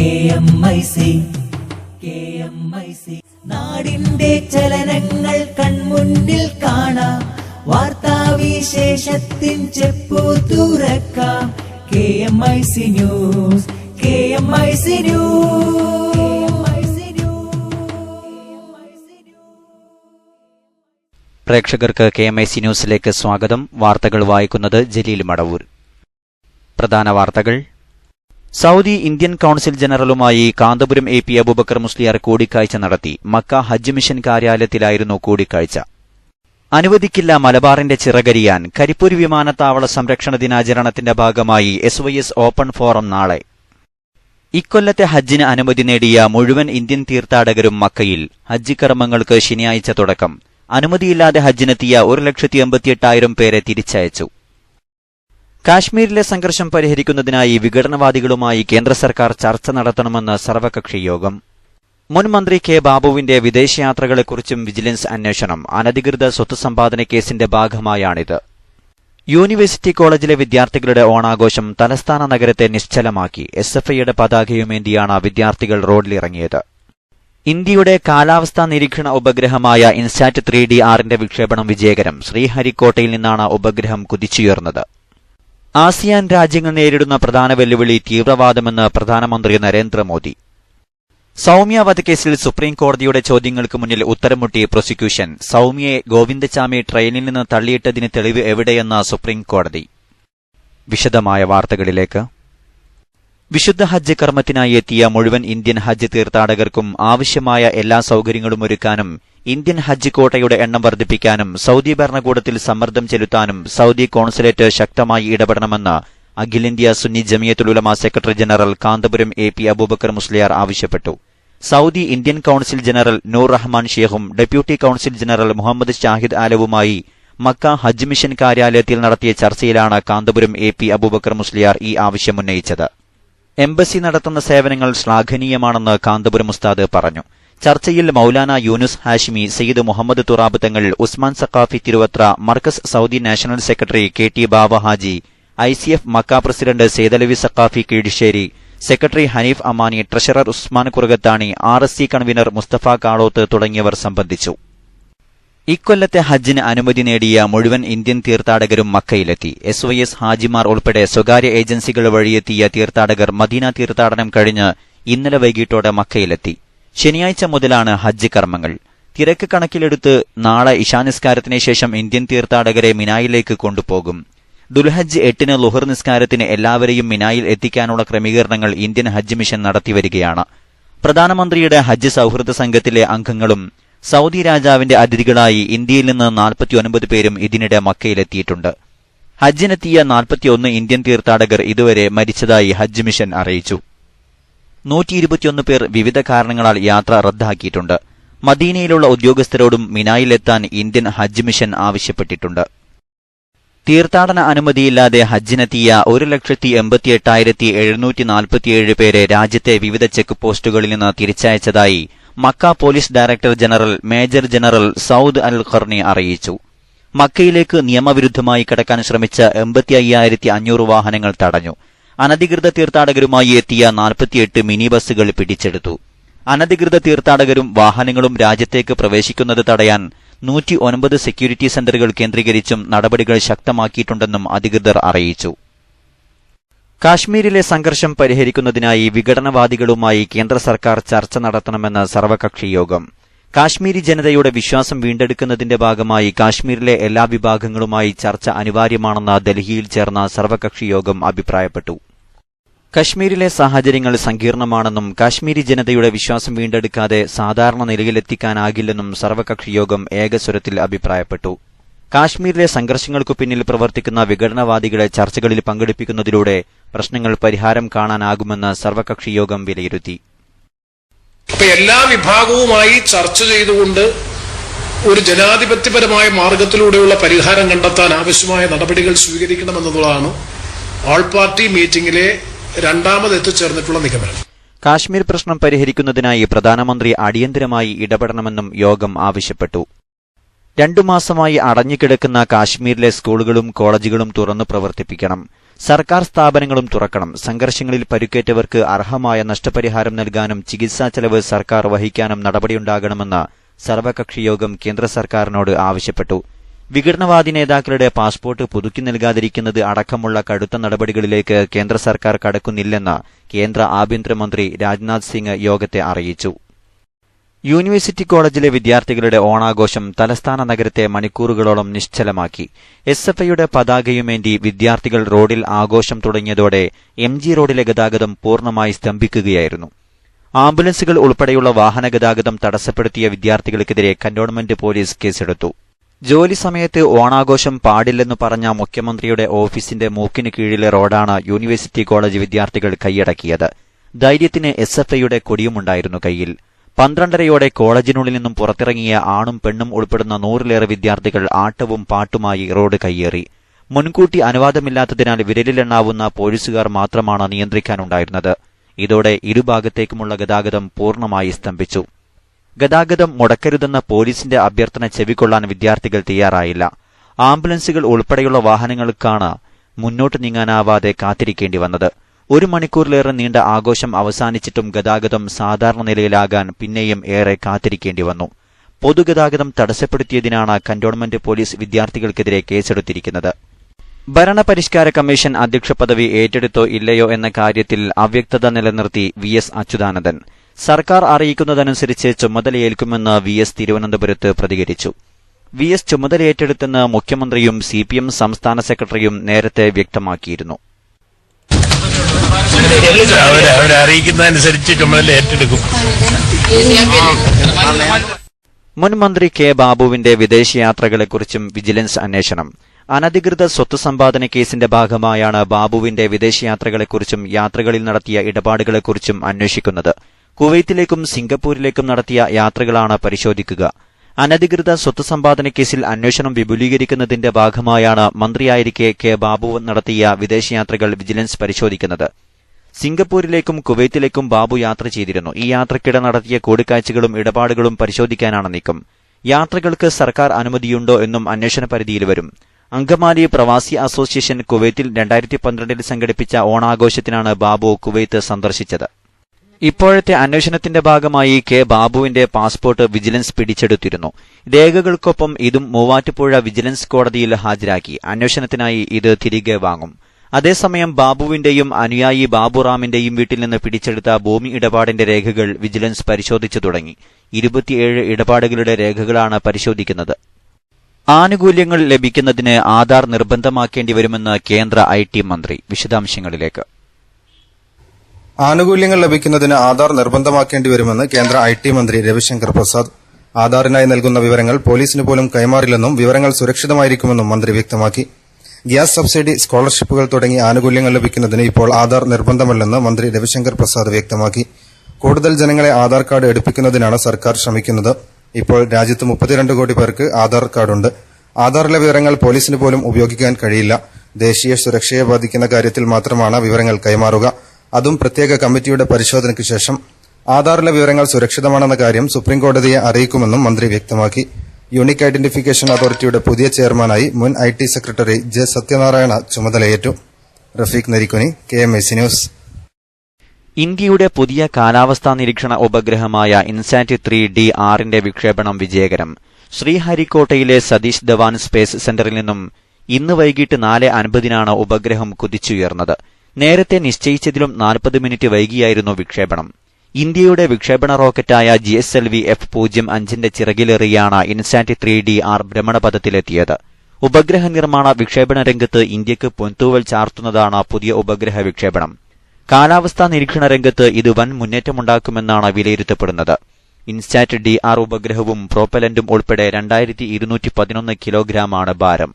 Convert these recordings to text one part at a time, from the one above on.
KMIC നാടിന്റെ ചലനങ്ങൾ കൺമുന്നിൽ കാണാം, വാർത്താവിശേഷത്തിൻ ചെപ്പു തുറക്കാം. KMIC news, KMIC news. പ്രേക്ഷകർക്ക് KMIC ന്യൂസിലേക്ക് സ്വാഗതം. വാർത്തകൾ വായിക്കുന്നത് ജലീൽ മടവൂർ. പ്രധാന വാർത്തകൾ. സൗദി ഇന്ത്യൻ കൌൺസിൽ ജനറലുമായി കാന്തപുരം AP അബൂബക്കർ മുസ്ലിയാർ കൂടിക്കാഴ്ച നടത്തി. മക്ക ഹജ്ജ് മിഷൻ കാര്യാലയത്തിലായിരുന്നു കൂടിക്കാഴ്ച. അനുവദിക്കില്ല മലബാറിന്റെ ചിറകരിയാൻ. കരിപ്പൂർ വിമാനത്താവള സംരക്ഷണ ദിനാചരണത്തിന്റെ ഭാഗമായി SYS ഓപ്പൺ ഫോറം നാളെ. ഇക്കൊല്ലത്തെ ഹജ്ജിന് അനുമതി നേടിയ മുഴുവൻ ഇന്ത്യൻ തീർത്ഥാടകരും മക്കയിൽ. ഹജ്ജ് കർമ്മങ്ങൾക്ക് ശനിയാഴ്ച തുടക്കം. അനുമതിയില്ലാതെ ഹജ്ജിനെത്തിയ 1,88,000 പേരെ തിരിച്ചയച്ചു. കാശ്മീരിലെ സംഘർഷം പരിഹരിക്കുന്നതിനായി വിഘടനവാദികളുമായി കേന്ദ്ര സർക്കാർ ചർച്ച നടത്തണമെന്ന് സർവകക്ഷി യോഗം. മുൻ മന്ത്രി K. ബാബുവിന്റെ വിദേശയാത്രകളെക്കുറിച്ചും വിജിലൻസ് അന്വേഷണം. അനധികൃത സ്വത്ത് സമ്പാദന കേസിന്റെ ഭാഗമായാണിത്. യൂണിവേഴ്സിറ്റി കോളേജിലെ വിദ്യാർത്ഥികളുടെ ഓണാഘോഷം തലസ്ഥാന നഗരത്തെ നിശ്ചലമാക്കി. SFIയുടെ പതാകയുമേന്തിയാണ് വിദ്യാർത്ഥികൾ റോഡിലിറങ്ങിയത്. ഇന്ത്യയുടെ കാലാവസ്ഥാ നിരീക്ഷണ ഉപഗ്രഹമായ ഇൻസാറ്റ് 3D-6ന്റെ വിക്ഷേപണം വിജയകരം. ശ്രീഹരിക്കോട്ടയിൽ നിന്നാണ് ഉപഗ്രഹം കുതിച്ചുയർന്നത്. ആസിയാൻ രാജ്യങ്ങൾ നേരിടുന്ന പ്രധാന വെല്ലുവിളി തീവ്രവാദമെന്ന് പ്രധാനമന്ത്രി നരേന്ദ്രമോദി. സൌമ്യ വധക്കേസിൽ സുപ്രീം കോടതിയുടെ ചോദ്യങ്ങൾക്ക് മുന്നിൽ ഉത്തരമുട്ടി പ്രോസിക്യൂഷൻ. സൌമ്യയെ ഗോവിന്ദചാമി ട്രെയിനിൽ നിന്ന് തള്ളിയിട്ടതിന് തെളിവ് എവിടെയെന്ന് സുപ്രീം കോടതി. വിശദമായ വാർത്തകളിലേക്ക്. വിശുദ്ധ ഹജ്ജ് കർമ്മത്തിനായി എത്തിയ മുഴുവൻ ഇന്ത്യൻ ഹജ്ജ് തീർത്ഥാടകർക്കും ആവശ്യമായ എല്ലാ സൌകര്യങ്ങളും ഒരുക്കാനും ഇന്ത്യൻ ഹജ്ജ് കോട്ടയുടെ എണ്ണം വർദ്ധിപ്പിക്കാനും സൌദി ഭരണകൂടത്തിൽ സമ്മർദ്ദം ചെലുത്താനും സൌദി കോൺസുലേറ്റ് ശക്തമായി ഇടപെടണമെന്ന് അഖിലേന്ത്യാ Sunni Jamiyyathul Ulama secretary general Kanthapuram AP Aboobacker Musliyar ആവശ്യപ്പെട്ടു. Saudi Indian council general Noor Rahman ഷേഖും deputy council general Muhammad Shahid ആലവുമായി മക്ക ഹജ്ജ് മിഷൻ കാര്യാലയത്തിൽ നടത്തിയ ചർച്ചയിലാണ് കാന്തപുരം AP അബൂബക്കർ മുസ്ലിയാർ ഈ ആവശ്യമുന്നയിച്ചത്. എംബസി നടത്തുന്ന സേവനങ്ങൾ ശ്ലാഘനീയമാണെന്ന് കാന്തപുരം ഉസ്താദ് പറഞ്ഞു. ചർച്ചയിൽ Maulana Yunus Hashimi, Sayyid Muhammad Thurab Thangal, Usman Saqafi Thiruvathra, Markaz Saudi national secretary KT Bava Haji, ICF Mecca president Saidalavi Saqafi Keezhissery, secretary Haneef Amani, treasurer Usman Kurukathani, RSC convener Musthafa Kaloth തുടങ്ങിയവർ സംബന്ധിച്ചു. ഇക്കൊല്ലത്തെ ഹജ്ജിന് അനുമതി നേടിയ മുഴുവൻ ഇന്ത്യൻ തീർത്ഥാടകരും മക്കയിലെത്തി. SYS ഹാജിമാർ ഉൾപ്പെടെ സ്വകാര്യ ഏജൻസികൾ വഴിയെത്തിയ തീർത്ഥാടകർ മദീന തീർത്ഥാടനം കഴിഞ്ഞ് ഇന്നലെ വൈകിട്ടോടെ മക്കയിലെത്തി. ശനിയാഴ്ച മുതലാണ് ഹജ്ജ് കർമ്മങ്ങൾ. തിരക്ക് കണക്കിലെടുത്ത് നാളെ ഇശാനിസ്കാരത്തിന് ശേഷം ഇന്ത്യൻ തീർത്ഥാടകരെ മിനായിലേക്ക് കൊണ്ടുപോകും. ദുൽഹജ്ജ് 8-ന് ളുഹർ നിസ്കാരത്തിന് എല്ലാവരെയും മിനായിൽ എത്തിക്കാനുള്ള ക്രമീകരണങ്ങൾ ഇന്ത്യൻ ഹജ്ജ് മിഷൻ നടത്തിവരികയാണ്. പ്രധാനമന്ത്രിയുടെ ഹജ്ജ് സൌഹൃദ സംഘത്തിലെ അംഗങ്ങളും സൌദി രാജാവിന്റെ അതിഥികളായി ഇന്ത്യയിൽ നിന്ന് 49 പേരും ഇതിനിടെ മക്കയിലെത്തിയിട്ടുണ്ട്. ഹജ്ജിനെത്തിയ 41 ഇന്ത്യൻ തീർത്ഥാടകർ ഇതുവരെ മരിച്ചതായി ഹജ്ജ് മിഷൻ അറിയിച്ചു. 121 പേർ വിവിധ കാരണങ്ങളാൽ യാത്ര റദ്ദാക്കിയിട്ടുണ്ട്. മദീനയിലുള്ള ഉദ്യോഗസ്ഥരോടും മിനായിലെത്താൻ ഇന്ത്യൻ ഹജ്ജ് മിഷൻ ആവശ്യപ്പെട്ടിട്ടുണ്ട്. തീർത്ഥാടന അനുമതിയില്ലാതെ ഹജ്ജിനെത്തിയ 1,88,747 പേരെ രാജ്യത്തെ വിവിധ ചെക്ക് പോസ്റ്റുകളിൽ നിന്ന് തിരിച്ചയച്ചതായി Mecca police director general major general Saud al Qarni അറിയിച്ചു. മക്കയിലേക്ക് നിയമവിരുദ്ധമായി കടക്കാൻ ശ്രമിച്ച 85,500 വാഹനങ്ങൾ തടഞ്ഞു. അനധികൃത തീർത്ഥാടകരുമായി എത്തിയ 48 മിനി ബസ്സുകൾ പിടിച്ചെടുത്തു. അനധികൃത തീർത്ഥാടകരും വാഹനങ്ങളും രാജ്യത്തേക്ക് പ്രവേശിക്കുന്നത് തടയാൻ 109 സെക്യൂരിറ്റി സെന്ററുകൾ കേന്ദ്രീകരിച്ചും നടപടികൾ ശക്തമാക്കിയിട്ടുണ്ടെന്നും അധികൃതർ അറിയിച്ചു. കാശ്മീരിലെ സംഘർഷം പരിഹരിക്കുന്നതിനായി വിഘടനവാദികളുമായി കേന്ദ്ര സർക്കാർ ചർച്ച നടത്തണമെന്ന് സർവകക്ഷി യോഗം. കാശ്മീരി ജനതയുടെ വിശ്വാസം വീണ്ടെടുക്കുന്നതിന്റെ ഭാഗമായി കാശ്മീരിലെ എല്ലാ വിഭാഗങ്ങളുമായി ചർച്ച അനിവാര്യമാണെന്ന് ഡൽഹിയിൽ ചേർന്ന സർവകക്ഷി യോഗം അഭിപ്രായപ്പെട്ടു. കശ്മീരിലെ സാഹചര്യങ്ങൾ സങ്കീർണമാണെന്നും കാശ്മീരി ജനതയുടെ വിശ്വാസം വീണ്ടെടുക്കാതെ സാധാരണ നിലയിലെത്തിക്കാനാകില്ലെന്നും സർവകക്ഷി യോഗം ഏകസ്വരത്തിൽ അഭിപ്രായപ്പെട്ടു. കാശ്മീരിലെ സംഘർഷങ്ങൾക്കു പിന്നിൽ പ്രവർത്തിക്കുന്ന വിഘടനവാദികളെ ചർച്ചകളിൽ പങ്കെടുപ്പിക്കുന്നതിലൂടെ പ്രശ്നങ്ങൾ പരിഹാരം കാണാനാകുമെന്ന് സർവകക്ഷി യോഗം വിലയിരുത്തി. എല്ലാ വിഭാഗവുമായി ചർച്ച ചെയ്തുകൊണ്ട് ഒരു ജനാധിപത്യപരമായ മാർഗത്തിലൂടെയുള്ള പരിഹാരം കണ്ടെത്താൻ ആവശ്യമായ നടപടികൾ സ്വീകരിക്കണമെന്നതാണ് ഓൾ പാർട്ടി മീറ്റിംഗിലെ രണ്ടാമത് എത്തിച്ചേർന്നിട്ടുള്ള നിഗമനം. കാശ്മീർ പ്രശ്നം പരിഹരിക്കുന്നതിനായി പ്രധാനമന്ത്രി അടിയന്തരമായി ഇടപെടണമെന്നും യോഗം ആവശ്യപ്പെട്ടു. 2 മാസമായി അടഞ്ഞുകിടക്കുന്ന കാശ്മീരിലെ സ്കൂളുകളും കോളേജുകളും തുറന്നു പ്രവർത്തിപ്പിക്കണം. സർക്കാർ സ്ഥാപനങ്ങളും തുറക്കണം. സംഘർഷങ്ങളിൽ പരുക്കേറ്റവർക്ക് അർഹമായ നഷ്ടപരിഹാരം നൽകാനും ചികിത്സാ ചെലവ് സർക്കാർ വഹിക്കാനും നടപടിയുണ്ടാകണമെന്ന് സർവകക്ഷിയോഗം കേന്ദ്ര സർക്കാരിനോട് ആവശ്യപ്പെട്ടു. വിഘടനവാദി നേതാക്കളുടെ പാസ്പോർട്ട് പുതുക്കി നൽകാതിരിക്കുന്നത് അടക്കമുള്ള കടുത്ത നടപടികളിലേക്ക് കേന്ദ്ര സർക്കാർ കടക്കുന്നില്ലെന്ന് കേന്ദ്ര ആഭ്യന്തരമന്ത്രി രാജ്നാഥ് സിംഗ് യോഗത്തെ അറിയിച്ചു. യൂണിവേഴ്സിറ്റി കോളേജിലെ വിദ്യാർത്ഥികളുടെ ഓണാഘോഷം തലസ്ഥാന നഗരത്തെ മണിക്കൂറുകളോളം നിശ്ചലമാക്കി. SFIയുടെ പതാകയുമേന്തി വിദ്യാർത്ഥികൾ റോഡിൽ ആഘോഷം തുടങ്ങിയതോടെ MG റോഡിലെ ഗതാഗതം പൂർണ്ണമായി സ്തംഭിക്കുകയായിരുന്നു. ആംബുലൻസുകൾ ഉൾപ്പെടെയുള്ള വാഹന ഗതാഗതം തടസ്സപ്പെടുത്തിയ വിദ്യാർത്ഥികൾക്കെതിരെ കന്റോൺമെന്റ് പോലീസ് കേസെടുത്തു. ജോലി സമയത്ത് ഓണാഘോഷം പാടില്ലെന്നു പറഞ്ഞ മുഖ്യമന്ത്രിയുടെ ഓഫീസിന്റെ മൂക്കിന് കീഴിലെ റോഡാണ് യൂണിവേഴ്സിറ്റി കോളേജ് വിദ്യാർത്ഥികൾ കൈയടക്കിയത്. ധൈര്യത്തിന് SFIയുടെ കൊടിയുമുണ്ടായിരുന്നു കൈയിൽ. 12:30യോടെ കോളേജിനുള്ളിൽ നിന്നും പുറത്തിറങ്ങിയ ആണും പെണ്ണും ഉൾപ്പെടുന്ന 100-ലേറെ വിദ്യാർത്ഥികൾ ആട്ടവും പാട്ടുമായി റോഡ് കയ്യേറി. മുൻകൂട്ടി അനുവാദമില്ലാത്തതിനാൽ വിരലിലെണ്ണാവുന്ന പോലീസുകാർ മാത്രമാണ് നിയന്ത്രിക്കാനുണ്ടായിരുന്നത്. ഇതോടെ ഇരുഭാഗത്തേക്കുമുള്ള ഗതാഗതം പൂർണ്ണമായി സ്തംഭിച്ചു. ഗതാഗതം മുടക്കരുതെന്ന പോലീസിന്റെ അഭ്യർത്ഥന ചെവിക്കൊള്ളാൻ വിദ്യാർത്ഥികൾ തയ്യാറായില്ല. ആംബുലൻസുകൾ ഉൾപ്പെടെയുള്ള വാഹനങ്ങൾക്കാണ് മുന്നോട്ട് നീങ്ങാനാവാതെ കാത്തിരിക്കേണ്ടി വന്നത്. 1 മണിക്കൂറിലേറെ നീണ്ട ആഘോഷം അവസാനിച്ചിട്ടും ഗതാഗതം സാധാരണ നിലയിലാകാൻ പിന്നെയും ഏറെ കാത്തിരിക്കേണ്ടി വന്നു. പൊതുഗതാഗതം തടസ്സപ്പെടുത്തിയതിനാണ് കന്റോൺമെന്റ് പോലീസ് വിദ്യാർത്ഥികൾക്കെതിരെ കേസെടുത്തിരിക്കുന്നത്. ഭരണപരിഷ്കാര കമ്മീഷൻ അധ്യക്ഷ പദവി ഏറ്റെടുത്തോ ഇല്ലയോ എന്ന കാര്യത്തിൽ അവ്യക്തത നിലനിർത്തി VS അച്യുതാനന്ദൻ. സർക്കാർ അറിയിക്കുന്നതനുസരിച്ച് ചുമതലയേൽക്കുമെന്ന് VS തിരുവനന്തപുരത്ത് പ്രതികരിച്ചു. VS ചുമതലയേറ്റെടുത്തെന്ന് മുഖ്യമന്ത്രിയും CPM സംസ്ഥാന സെക്രട്ടറിയും നേരത്തെ വ്യക്തമാക്കിയിരുന്നു. അവരറിയിക്കുന്നതനുസരിച്ച് ചുമതല ഏറ്റെടുക്കും. മുൻ മന്ത്രി K ബാബുവിന്റെ വിദേശയാത്രകളെക്കുറിച്ചും വിജിലൻസ് അന്വേഷണം. അനധികൃത സ്വത്ത് സമ്പാദന കേസിന്റെ ഭാഗമായാണ് ബാബുവിന്റെ വിദേശയാത്രകളെക്കുറിച്ചും യാത്രകളിൽ നടത്തിയ ഇടപാടുകളെക്കുറിച്ചും അന്വേഷിക്കുന്നത്. കുവൈത്തിലേക്കും സിംഗപ്പൂരിലേക്കും നടത്തിയ യാത്രകളാണ് പരിശോധിക്കുക. അനധികൃത സ്വത്ത് സമ്പാദന കേസിൽ അന്വേഷണം വിപുലീകരിക്കുന്നതിന്റെ ഭാഗമായാണ് മന്ത്രിയായിരിക്കെ K ബാബു നടത്തിയ വിദേശയാത്രകൾ വിജിലൻസ് പരിശോധിക്കുന്നത്. സിംഗപ്പൂരിലേക്കും കുവൈത്തിലേക്കും ബാബു യാത്ര ചെയ്തിരുന്നു. ഈ യാത്രയ്ക്കിടെ നടത്തിയ കൂടിക്കാഴ്ചകളും ഇടപാടുകളും പരിശോധിക്കാനാണ് നീക്കം. യാത്രകൾക്ക് സർക്കാർ അനുമതിയുണ്ടോ എന്നും അന്വേഷണ പരിധിയിൽ വരും. അങ്കമാലി പ്രവാസി അസോസിയേഷൻ കുവൈത്തിൽ 2012 സംഘടിപ്പിച്ച ഓണാഘോഷത്തിനാണ് ബാബു കുവൈത്ത് സന്ദർശിച്ചത്. ഇപ്പോഴത്തെ അന്വേഷണത്തിന്റെ ഭാഗമായി K ബാബുവിന്റെ പാസ്പോർട്ട് വിജിലൻസ് പിടിച്ചെടുത്തിരുന്നു. രേഖകൾക്കൊപ്പം ഇതും മൂവാറ്റുപുഴ വിജിലൻസ് കോടതിയിൽ ഹാജരാക്കി. അന്വേഷണത്തിനായി ഇത് തിരികെ വാങ്ങും. അതേസമയം ബാബുവിന്റെയും അനുയായി ബാബുറാമിന്റെയും വീട്ടിൽ നിന്ന് പിടിച്ചെടുത്ത ഭൂമി ഇടപാടിന്റെ രേഖകൾ വിജിലൻസ് പരിശോധിച്ചു തുടങ്ങി. 27 ഇടപാടുകളുടെ രേഖകളാണ് പരിശോധിക്കുന്നത്. ആനുകൂല്യങ്ങൾ ലഭിക്കുന്നതിന് ആധാർ നിർബന്ധമാക്കേണ്ടി വരുമെന്ന് കേന്ദ്ര IT മന്ത്രി. വിശദാംശങ്ങളിലേക്ക്. ആനുകൂല്യങ്ങൾ ലഭിക്കുന്നതിന് ആധാർ നിർബന്ധമാക്കേണ്ടി വരുമെന്ന് കേന്ദ്ര IT മന്ത്രി രവിശങ്കർ പ്രസാദ്. ആധാറിനായി നൽകുന്ന വിവരങ്ങൾ പോലീസിന് പോലും കൈമാറില്ലെന്നും വിവരങ്ങൾ സുരക്ഷിതമായിരിക്കുമെന്നും മന്ത്രി വ്യക്തമാക്കി. ഗ്യാസ് സബ്സിഡി, സ്കോളർഷിപ്പുകൾ തുടങ്ങി ആനുകൂല്യങ്ങൾ ലഭിക്കുന്നതിന് ഇപ്പോൾ ആധാർ നിർബന്ധമല്ലെന്ന് മന്ത്രി രവിശങ്കർ പ്രസാദ് വ്യക്തമാക്കി. കൂടുതൽ ജനങ്ങളെ ആധാർ കാർഡ് എടുപ്പിക്കുന്നതിനാണ് സർക്കാർ ശ്രമിക്കുന്നത്. ഇപ്പോൾ രാജ്യത്ത് 32 കോടി പേർക്ക് ആധാർ കാർഡുണ്ട്. ആധാറിലെ വിവരങ്ങൾ പോലീസിന് പോലും ഉപയോഗിക്കാൻ കഴിയില്ല. ദേശീയ സുരക്ഷയെ ബാധിക്കുന്ന കാര്യത്തിൽ മാത്രമാണ് വിവരങ്ങൾ കൈമാറുക. അതും പ്രത്യേക കമ്മിറ്റിയുടെ പരിശോധനയ്ക്ക് ശേഷം. ആധാറിലെ വിവരങ്ങൾ സുരക്ഷിതമാണെന്ന കാര്യം സുപ്രീംകോടതിയെ അറിയിക്കുമെന്നും മന്ത്രി വ്യക്തമാക്കി. യൂണിക് ഐഡന്റിഫിക്കേഷൻ അതോറിറ്റിയുടെ പുതിയ ചെയർമാനായി മുൻ IT സെക്രട്ടറി J സത്യനാരായണ ചുമതലയേറ്റു. Rafeeq Narikkuni, KMIC news. ഇന്ത്യയുടെ പുതിയ കാലാവസ്ഥാ നിരീക്ഷണ ഉപഗ്രഹമായ ഇൻസാറ്റ് 3D-6ന്റെ വിക്ഷേപണം വിജയകരം. ശ്രീഹരിക്കോട്ടയിലെ സതീഷ് ധവാൻ സ്പേസ് സെന്ററിൽ നിന്നും ഇന്ന് വൈകിട്ട് 4:50 ഉപഗ്രഹം കുതിച്ചുയർന്നത്. നേരത്തെ നിശ്ചയിച്ചതിലും 40 മിനിറ്റ് വൈകിയായിരുന്നു വിക്ഷേപണം. ഇന്ത്യയുടെ വിക്ഷേപണ റോക്കറ്റായ GSLV F-05ന്റെ ചിറകിലേറിയാണ് ഇൻസാറ്റ് 3D-6 ഭ്രമണപഥത്തിലെത്തിയത്. ഉപഗ്രഹ നിർമ്മാണ വിക്ഷേപണ രംഗത്ത് ഇന്ത്യക്ക് പൊൻതൂവൽ ചാർത്തുന്നതാണ് പുതിയ ഉപഗ്രഹ വിക്ഷേപണം. കാലാവസ്ഥാ നിരീക്ഷണ രംഗത്ത് ഇത് വൻ മുന്നേറ്റമുണ്ടാക്കുമെന്നാണ് വിലയിരുത്തപ്പെടുന്നത്. ഇൻസാറ്റ് D-6 ഉപഗ്രഹവും പ്രോപ്പലന്റും ഉൾപ്പെടെ 2211 കിലോഗ്രാമാണ് ഭാരം.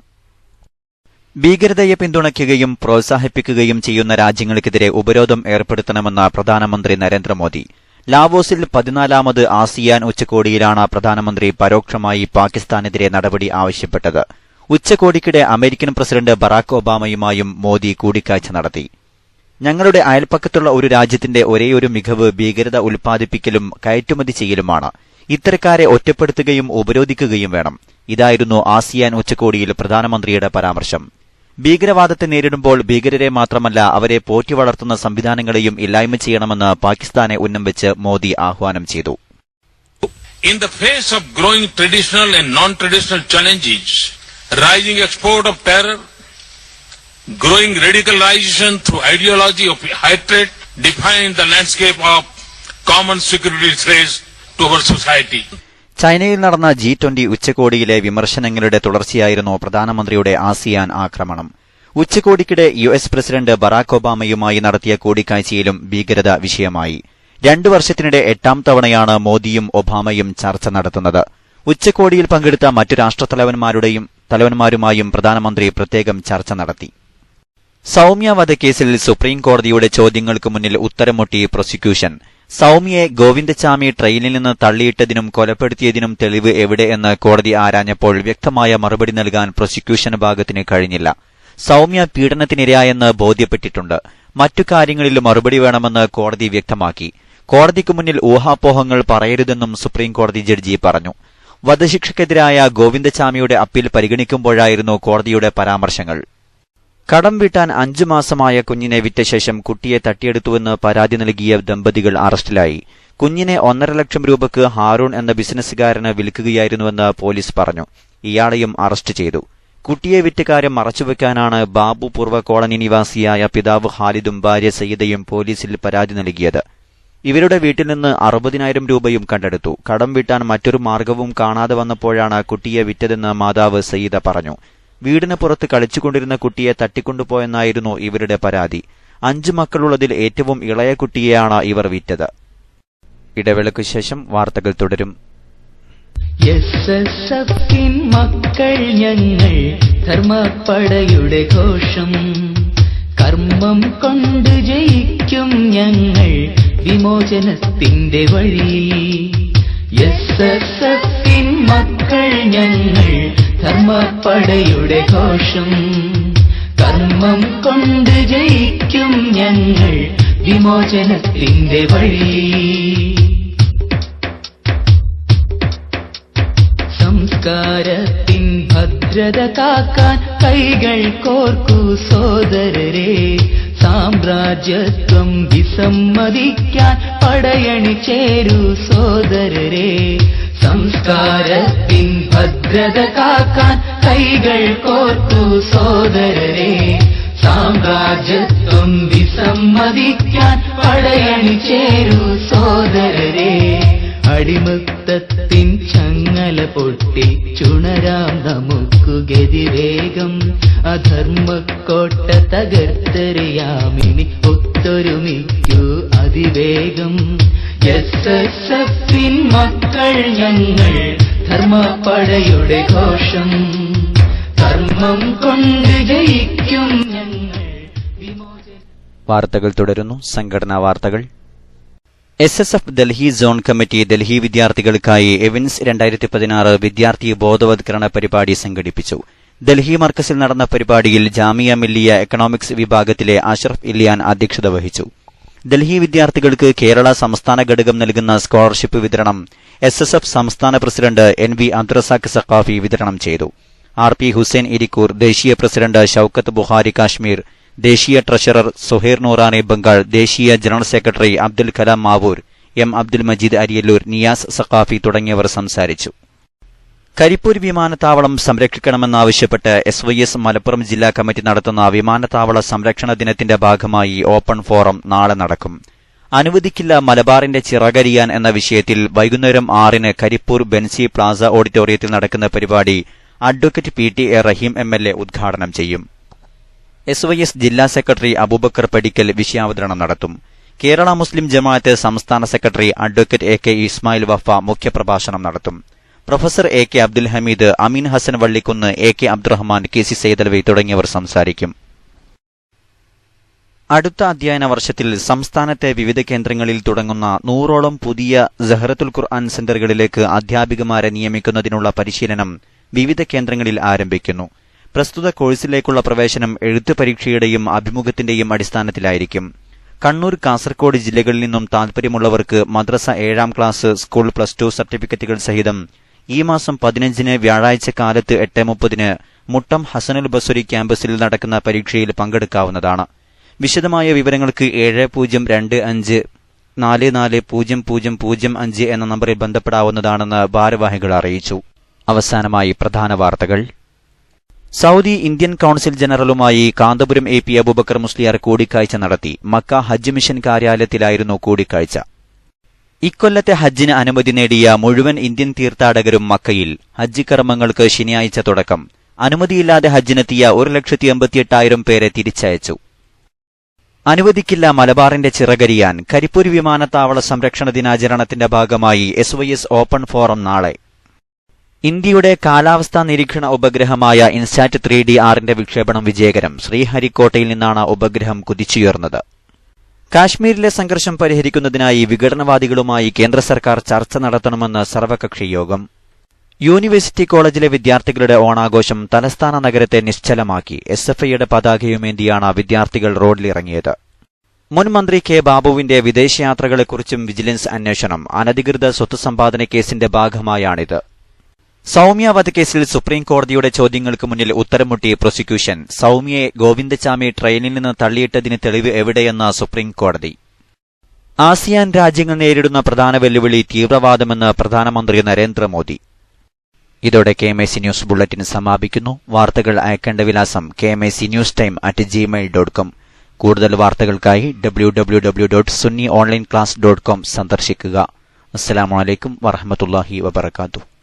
ഭീകരതയെ പിന്തുണയ്ക്കുകയും പ്രോത്സാഹിപ്പിക്കുകയും ചെയ്യുന്ന രാജ്യങ്ങൾക്കെതിരെ ഉപരോധം ഏർപ്പെടുത്തണമെന്ന് പ്രധാനമന്ത്രി നരേന്ദ്രമോദി. ലാവോസിൽ 14ാമത് ആസിയാൻ ഉച്ചകോടിയിലാണ് പ്രധാനമന്ത്രി പരോക്ഷമായി പാകിസ്ഥാനെതിരെ നടപടി ആവശ്യപ്പെട്ടത്. ഉച്ചകോടിക്കിടെ അമേരിക്കൻ പ്രസിഡന്റ് ബറാക് ഒബാമയുമായും മോദി കൂടിക്കാഴ്ച നടത്തി. ഞങ്ങളുടെ അയൽപ്പക്കത്തുള്ള ഒരു രാജ്യത്തിന്റെ ഒരേയൊരു മികവ് ഭീകരത ഉൽപ്പാദിപ്പിക്കലും കയറ്റുമതി ചെയ്യലുമാണ്. ഇത്തരക്കാരെ ഒറ്റപ്പെടുത്തുകയും ഉപരോധിക്കുകയും വേണം. ഇതായിരുന്നു ആസിയാൻ ഉച്ചകോടിയിൽ പ്രധാനമന്ത്രിയുടെ പരാമർശം. ഭീകരവാദത്തെ നേരിടുമ്പോൾ ഭീകരരെ മാത്രമല്ല അവരെ പോറ്റി വളർത്തുന്ന സംവിധാനങ്ങളെയും ഇല്ലായ്മ ചെയ്യണമെന്ന് പാകിസ്ഥാനെ ഉന്നം വെച്ച് മോദി ആഹ്വാനം ചെയ്തു. In the face of growing traditional and non-traditional challenges, rising export of terror, growing radicalization through ideology of hatred define the landscape of common security threats to our society. ചൈനയിൽ നടന്ന G20 ഉച്ചകോടിയിലെ വിമർശനങ്ങളുടെ തുടർച്ചയായിരുന്നു പ്രധാനമന്ത്രിയുടെ ആസിയാൻ ആക്രമണം. ഉച്ചകോടിക്കിടെ US president Barack ഒബാമയുമായി നടത്തിയ കൂടിക്കാഴ്ചയിലും ഭീകരത വിഷയമായി. 2 വർഷത്തിനിടെ 8ാം തവണയാണ് മോദിയും ഒബാമയും ചർച്ച നടത്തുന്നത്. ഉച്ചകോടിയിൽ പങ്കെടുത്ത മറ്റു തലവന്മാരുമായും പ്രധാനമന്ത്രി പ്രത്യേകം ചർച്ച നടത്തി. സൌമ്യ വധക്കേസിൽ സുപ്രീം കോടതിയുടെ ചോദ്യങ്ങൾക്ക് മുന്നിൽ ഉത്തരമുട്ടി പ്രോസിക്യൂഷൻ. സൌമ്യയെ ഗോവിന്ദച്ചാമി ട്രെയിനിൽ നിന്ന് തള്ളിയിട്ടതിനും കൊലപ്പെടുത്തിയതിനും തെളിവ് എവിടെ എന്ന് കോടതി ആരാഞ്ഞപ്പോൾ വ്യക്തമായ മറുപടി നൽകാൻ പ്രോസിക്യൂഷൻ ഭാഗത്തിന് കഴിഞ്ഞില്ല. സൌമ്യ പീഡനത്തിനിരയായെന്ന് ബോധ്യപ്പെട്ടിട്ടുണ്ട്. മറ്റു കാര്യങ്ങളിൽ മറുപടി വേണമെന്ന് കോടതി വ്യക്തമാക്കി. കോടതിക്ക് മുന്നിൽ ഊഹാപോഹങ്ങൾ പറയരുതെന്നും സുപ്രീം കോടതി ജഡ്ജി പറഞ്ഞു. വധശിക്ഷയ്ക്കെതിരായ ഗോവിന്ദച്ചാമിയുടെ അപ്പീൽ പരിഗണിക്കുമ്പോഴായിരുന്നു കോടതിയുടെ പരാമർശങ്ങൾ. കടം വീട്ടാൻ 5 മാസമായ കുഞ്ഞിനെ വിറ്റ ശേഷം കുട്ടിയെ തട്ടിയെടുത്തുവെന്ന് പരാതി നൽകിയ ദമ്പതികൾ അറസ്റ്റിലായി. കുഞ്ഞിനെ 1.5 ലക്ഷം രൂപയ്ക്ക് ഹാറൂൺ എന്ന ബിസിനസ്സുകാരന് വിൽക്കുകയായിരുന്നുവെന്ന് പോലീസ് പറഞ്ഞു. ഇയാളെയും അറസ്റ്റ് ചെയ്തു. കുട്ടിയെ വിറ്റ കാര്യം മറച്ചുവെക്കാനാണ് ബാബു പൂർവ്വ കോളനി നിവാസിയായ പിതാവ് ഖാലിദും ഭാര്യ സയ്യിദയും പോലീസിൽ പരാതി നൽകിയത്. ഇവരുടെ വീട്ടിൽ നിന്ന് 60,000 രൂപയും കണ്ടെടുത്തു. കടം വീട്ടാൻ മറ്റൊരു മാർഗവും കാണാതെ വന്നപ്പോഴാണ് കുട്ടിയെ വിറ്റതെന്ന് മാതാവ് സയ്യിദ പറഞ്ഞു. വീടിന് പുറത്ത് കളിച്ചുകൊണ്ടിരുന്ന കുട്ടിയെ തട്ടിക്കൊണ്ടുപോയെന്നായിരുന്നു ഇവരുടെ പരാതി. 5 മക്കളുള്ളതിൽ ഏറ്റവും ഇളയ കുട്ടിയെയാണ് ഇവർ വിറ്റത്. ഇടവേളയ്ക്കു ശേഷം വാർത്തകൾ തുടരും. എസ്എസ്എഫിൻ മക്കൾ ഞങ്ങൾ, ധർമ്മപ്പടയുടെ ഘോഷം, കർമ്മം കൊണ്ട് ജയിക്കും ഞങ്ങൾ വിമോചനത്തിന്റെ വഴിയിൽ. എസ്എസ്എഫിൻ മക്കൾ ഞങ്ങൾ, ധർമ്മപ്പടയുടെ ഘോഷം, കർമ്മം കൊണ്ട് ജയിക്കും ഞങ്ങൾ വിമോചനത്തിന്റെ വഴിയിൽ. സംസ്കാരത്തിൻ ഭദ്രത കാക്കാൻ കൈകൾ കോർക്കൂ സോദരരെ, സാമ്രാജ്യത്വം വിസമ്മതിക്കാൻ പടയണി ചേരൂ സോദരരെ. സംസ്കാരത്തിൻ ഭദ്രത കാക്കാൻ കൈകൾ കോർക്കൂ സോദരരെ, സാമ്രാജ്യത്വം വിസമ്മതിക്കാൻ പടയണി ചേരൂ സോദരരെ. അടിമത്തത്തിൻ ചങ്ങല പൊട്ടിച്ചുണരാം നമുക്കു ഗതിവേഗം, അധർമ്മക്കോട്ട തകർത്തെറിയാമിനി ഒത്തൊരുമിക്കൂ അതിവേഗം. എസ്എസ്എഫിൻ മക്കൾ ഞങ്ങൾ, ധർമ്മപ്പടയുടെ ഘോഷം, കർമ്മം കൊണ്ട് ജയിക്കും ഞങ്ങൾ വിമോചന. വാർത്തകൾ തുടരുന്നു. സംഘടനാ വാർത്തകൾ. SSF Delhi zone committee Delhi വിദ്യാർത്ഥികൾക്കായി എവിൻസ് 2016 വിദ്യാർത്ഥി ബോധവത്കരണ പരിപാടി സംഘടിപ്പിച്ചു. ഡൽഹി മർക്കസിൽ നടന്ന പരിപാടിയിൽ ജാമിയ മില്ലിയ എക്കണോമിക്സ് വിഭാഗത്തിലെ അഷ്റഫ് ഇല്യാൻ അധ്യക്ഷത വഹിച്ചു. ഡൽഹി വിദ്യാർത്ഥികൾക്ക് കേരള സംസ്ഥാന ഘടകം നൽകുന്ന സ്കോളർഷിപ്പ് വിതരണം എസ്എസ്എഫ് സംസ്ഥാന പ്രസിഡന്റ് NV അബ്ദുറസാഖ് സഖാഫി വിതരണം ചെയ്തു. RP ഹുസൈൻ ഇരിക്കൂർ, ദേശീയ പ്രസിഡന്റ് ഷൌക്കത്ത് ബുഹാരി കാശ്മീർ, ദേശീയ ട്രഷറർ സുഹൈർ നൂറാനി ബംഗാൾ, ദേശീയ general secretary Abdul Kalam Mavoor, M Abdul Majeed Ariyalur, Niyas Saqafi തുടങ്ങിയവർ സംസാരിച്ചു. കരിപ്പൂർ വിമാനത്താവളം സംരക്ഷിക്കണമെന്നാവശ്യപ്പെട്ട് SYS മലപ്പുറം ജില്ലാ കമ്മിറ്റി നടത്തുന്ന വിമാനത്താവള സംരക്ഷണ ദിനത്തിന്റെ ഭാഗമായി ഓപ്പൺ ഫോറം നാളെ നടക്കും. അനുവദിക്കില്ല മലബാറിന്റെ ചിറകരിയാൻ എന്ന വിഷയത്തിൽ വൈകുന്നേരം 6-ന് കരിപ്പൂർ ബെൻസി പ്ലാസ ഓഡിറ്റോറിയത്തിൽ നടക്കുന്ന പരിപാടി അഡ്വക്കേറ്റ് PTA റഹീം MLA ഉദ്ഘാടനം ചെയ്യും. SYS ജില്ലാ സെക്രട്ടറി അബൂബക്കർ പടിക്കൽ വിഷയാവതരണം നടത്തും. കേരള മുസ്ലിം ജമാഅത്ത് സംസ്ഥാന secretary advocate AK Ismail Wafa മുഖ്യപ്രഭാഷണം നടത്തും. പ്രൊഫസർ AK അബ്ദുൽ ഹമീദ്, അമീൻ ഹസൻ വള്ളിക്കുന്ന്, AK അബ്ദുറഹ്മാൻ, KC സൈദൽവി തുടങ്ങിയവർ സംസാരിക്കും. അടുത്ത അധ്യയന വർഷത്തിൽ സംസ്ഥാനത്തെ വിവിധ കേന്ദ്രങ്ങളിൽ തുടങ്ങുന്ന 100ഓളം പുതിയ സഹറത്തുൽ ഖുർആൻ സെന്ററുകളിലേക്ക് അധ്യാപികമാരെ നിയമിക്കുന്നതിനുള്ള പരിശീലനം വിവിധ കേന്ദ്രങ്ങളിൽ ആരംഭിക്കുന്നു. പ്രസ്തുത കോഴ്സിലേക്കുള്ള പ്രവേശനം എഴുത്ത് പരീക്ഷയുടെയും അഭിമുഖത്തിന്റെയും അടിസ്ഥാനത്തിലായിരിക്കും. കണ്ണൂർ, കാസർകോട് ജില്ലകളിൽ നിന്നും താൽപര്യമുള്ളവർക്ക് മദ്രസ 7ാം ക്ലാസ്, സ്കൂൾ +2 സർട്ടിഫിക്കറ്റുകൾ സഹിതം ഈ മാസം 15-ന് വ്യാഴാഴ്ച കാലത്ത് 8:30-ന് മുട്ടം ഹസനുൽ ബസുരി ക്യാമ്പസിൽ നടക്കുന്ന പരീക്ഷയിൽ പങ്കെടുക്കാവുന്നതാണ്. വിശദമായ വിവരങ്ങൾക്ക് 7025440005 എന്ന നമ്പറിൽ ബന്ധപ്പെടാവുന്നതാണെന്ന് ഭാരവാഹികൾ അറിയിച്ചു. അവസാനമായി പ്രധാന വാർത്തകൾ. സൗദി ഇന്ത്യൻ കൌൺസിൽ ജനറലുമായി കാന്തപുരം AP അബൂബക്കർ മുസ്ലിയാർ കൂടിക്കാഴ്ച നടത്തി. മക്ക ഹജ്ജ് മിഷൻ കാര്യാലയത്തിലായിരുന്നു കൂടിക്കാഴ്ച. ഇക്കൊല്ലത്തെ ഹജ്ജിന് അനുമതി നേടിയ മുഴുവൻ ഇന്ത്യൻ തീർത്ഥാടകരും മക്കയിൽ. ഹജ്ജ് കർമ്മങ്ങൾക്ക് ശനിയാഴ്ച തുടക്കം. അനുമതിയില്ലാതെ ഹജ്ജിനെത്തിയ 1,88,000 പേരെ തിരിച്ചയച്ചു. അനുവദിക്കില്ല മലബാറിന്റെ ചിറകരിയാൻ. കരിപ്പൂർ വിമാനത്താവള സംരക്ഷണ ദിനാചരണത്തിന്റെ ഭാഗമായി SYS ഓപ്പൺ ഫോറം നാളെ. ഇന്ത്യയുടെ കാലാവസ്ഥാ നിരീക്ഷണ ഉപഗ്രഹമായ ഇൻസാറ്റ് 3DR-ന്റെ വിക്ഷേപണം വിജയകരം. ശ്രീഹരിക്കോട്ടയിൽ നിന്നാണ് ഉപഗ്രഹം കുതിച്ചുയർന്നത്. കാശ്മീരിലെ സംഘർഷം പരിഹരിക്കുന്നതിനായി വിഘടനവാദികളുമായി കേന്ദ്ര സർക്കാർ ചർച്ച നടത്തണമെന്ന് സർവകക്ഷി യോഗം. യൂണിവേഴ്സിറ്റി കോളേജിലെ വിദ്യാർത്ഥികളുടെ ഓണാഘോഷം തലസ്ഥാന നഗരത്തെ നിശ്ചലമാക്കി. SFIയുടെ പതാകയുമേന്തിയാണ് വിദ്യാർത്ഥികൾ റോഡിലിറങ്ങിയത്. മുൻ മന്ത്രി K. ബാബുവിന്റെ വിദേശയാത്രകളെക്കുറിച്ചും വിജിലൻസ് അന്വേഷണം. അനധികൃത സ്വത്ത് സമ്പാദന കേസിന്റെ ഭാഗമായാണിത്. സൌമ്യ വധക്കേസിൽ സുപ്രീം കോടതിയുടെ ചോദ്യങ്ങൾക്ക് മുന്നിൽ ഉത്തരം മുട്ടി പ്രോസിക്യൂഷൻ. സൌമ്യയെ ഗോവിന്ദചാമി ട്രെയിനിൽ നിന്ന് തള്ളിയിട്ടതിന് തെളിവ് എവിടെയെന്ന് സുപ്രീം കോടതി. ആസിയാൻ രാജ്യങ്ങൾ നേരിടുന്ന പ്രധാന വെല്ലുവിളി തീവ്രവാദമെന്ന് പ്രധാനമന്ത്രി നരേന്ദ്രമോദി. ഇതോടെ KMIC ന്യൂസ് ബുള്ളറ്റിൻ സമാപിക്കുന്നു. വാർത്തകൾ അയക്കേണ്ട വിലാസം kmicnewstime@gmail.com. കൂടുതൽ വാർത്തകൾക്കായി www.sunnyonlineclass.com സന്ദർശിക്കുക. അസ്സലാമു അലൈക്കും വറഹ്മത്തുള്ളാഹി വബറകാതുഹു.